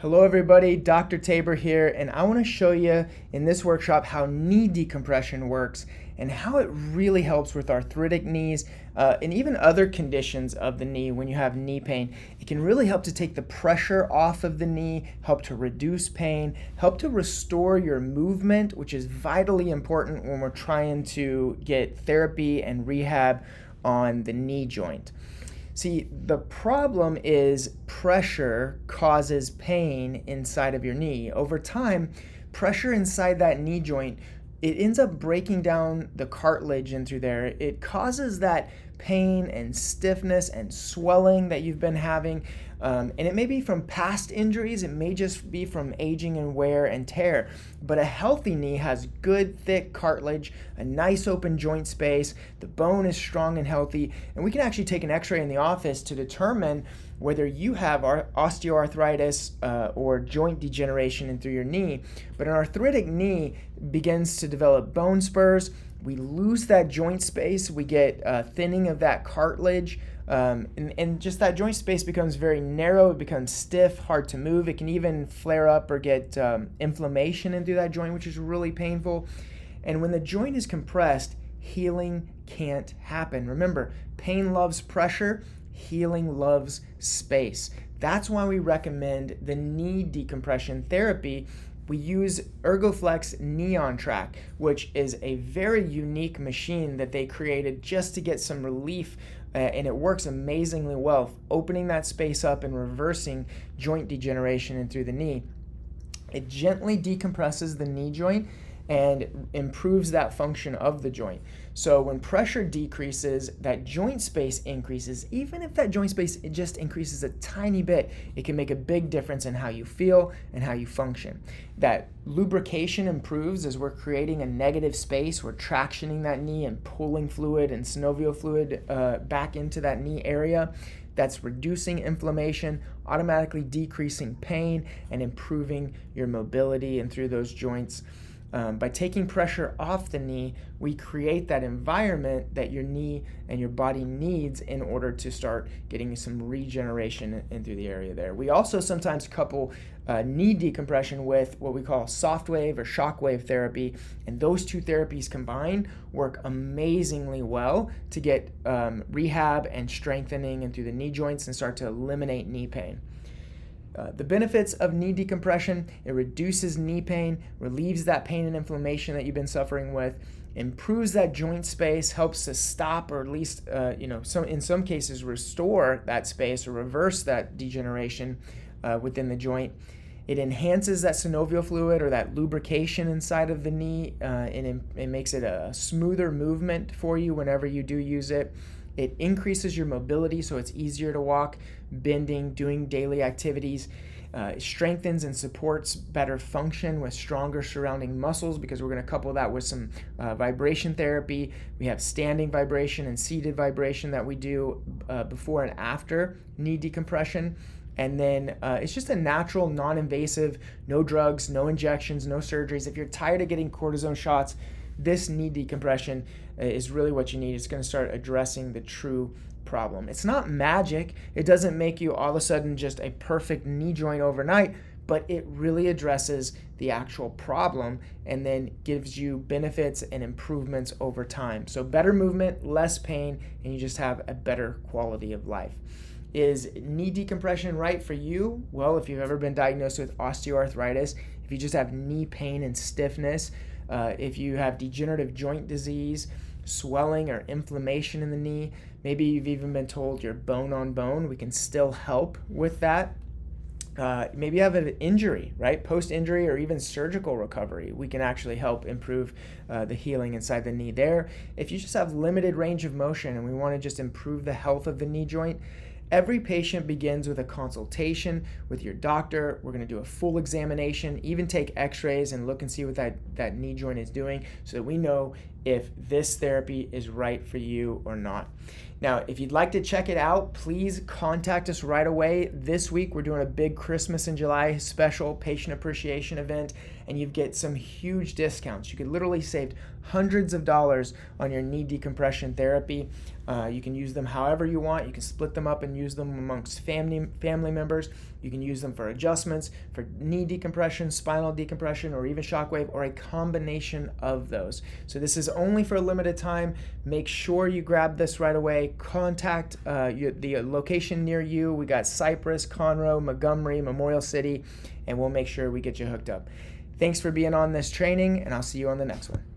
Hello everybody, Dr. Tabor here, and I want to show you in this workshop how knee decompression works and how it really helps with arthritic knees and even other conditions of the knee when you have knee pain. It can really help to take the pressure off of the knee, help to reduce pain, help to restore your movement, which is vitally important when we're trying to get therapy and rehab on the knee joint. See, the problem is pressure causes pain inside of your knee. Over time, pressure inside that knee joint, it ends up breaking down the cartilage in through there. It causes that pain and stiffness and swelling that you've been having. And it may be from past injuries, it may just be from aging and wear and tear. But a healthy knee has good, thick cartilage, a nice open joint space, the bone is strong and healthy, and we can actually take an x-ray in the office to determine whether you have osteoarthritis or joint degeneration in through your knee. But an arthritic knee begins to develop bone spurs. We lose that joint space, we get thinning of that cartilage, and just that joint space becomes very narrow, it becomes stiff, hard to move. It can even flare up or get inflammation into that joint, which is really painful. And when the joint is compressed, healing can't happen. Remember, pain loves pressure, healing loves space. That's why we recommend the knee decompression therapy. We use ErgoFlex Neon Track, which is a very unique machine that they created just to get some relief, and it works amazingly well, opening that space up and reversing joint degeneration in through the knee. It gently decompresses the knee joint and improves that function of the joint. So when pressure decreases, that joint space increases. Even if that joint space it just increases a tiny bit, it can make a big difference in how you feel and how you function. That lubrication improves as we're creating a negative space. We're tractioning that knee and pulling fluid and synovial fluid back into that knee area. That's reducing inflammation, automatically decreasing pain, and improving your mobility and through those joints. By taking pressure off the knee, we create that environment that your knee and your body needs in order to start getting some regeneration in through the area there. We also sometimes couple knee decompression with what we call soft wave or shock wave therapy, and those two therapies combined work amazingly well to get rehab and strengthening in through the knee joints and start to eliminate knee pain. The benefits of knee decompression: it reduces knee pain, relieves that pain and inflammation that you've been suffering with, improves that joint space, helps to stop or at least, in some cases restore that space or reverse that degeneration within the joint. It enhances that synovial fluid or that lubrication inside of the knee, and it makes it a smoother movement for you whenever you do use it. It increases your mobility, so it's easier to walk, bending, doing daily activities. It strengthens and supports better function with stronger surrounding muscles, because we're going to couple that with some vibration therapy. We have standing vibration and seated vibration that we do before and after knee decompression. And then it's just a natural, non-invasive, no drugs, no injections, no surgeries. If you're tired of getting cortisone shots, this knee decompression is really what you need. It's going to start addressing the true problem. It's not magic. It doesn't make you all of a sudden just a perfect knee joint overnight, but it really addresses the actual problem and then gives you benefits and improvements over time. So better movement, less pain, and you just have a better quality of life. Is knee decompression right for you? Well, if you've ever been diagnosed with osteoarthritis, if you just have knee pain and stiffness, if you have degenerative joint disease, swelling or inflammation in the knee, maybe you've even been told you're bone on bone, we can still help with that. Maybe you have an injury, right? Post-injury or even surgical recovery, we can actually help improve the healing inside the knee there. If you just have limited range of motion and we want to just improve the health of the knee joint, every patient begins with a consultation with your doctor. We're going to do a full examination, even take x-rays and look and see what that knee joint is doing so that we know if this therapy is right for you or not. Now, if you'd like to check it out, please contact us right away. This week, we're doing a big Christmas in July special patient appreciation event, and you get some huge discounts. You could literally save hundreds of dollars on your knee decompression therapy. You can use them however you want. You can split them up and use them amongst family members. You can use them for adjustments, for knee decompression, spinal decompression, or even shockwave, or a combination of those. So this is only for a limited time. Make sure you grab this right away. Contact the location near you. We got Cypress, Conroe, Montgomery, Memorial City, and we'll make sure we get you hooked up. Thanks for being on this training, and I'll see you on the next one.